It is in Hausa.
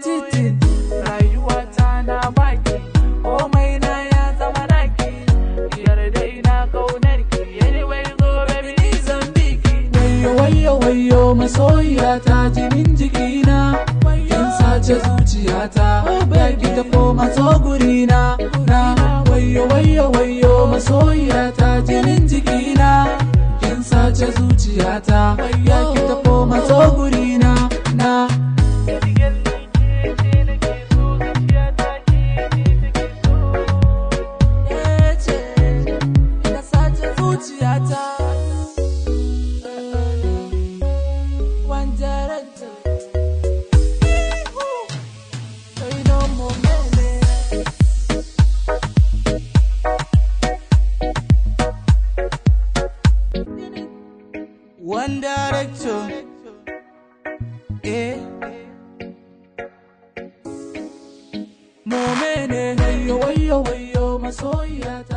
titin rayuwata na baki, komai na ya zama naki, yarda ina kaunar ki, anyway go baby ni zan biki. Wayo wayo wayo masoyiyata, jinin jikina kin sace zuciyata, baki ta koma so gurina na. Wayo wayo wayo masoyiyata, jinin jikina kin sace zuciyata, baki ta koma so gurina na. One director, ain't no more meme. One director, mome, wayo wayo wayo masoyiyata.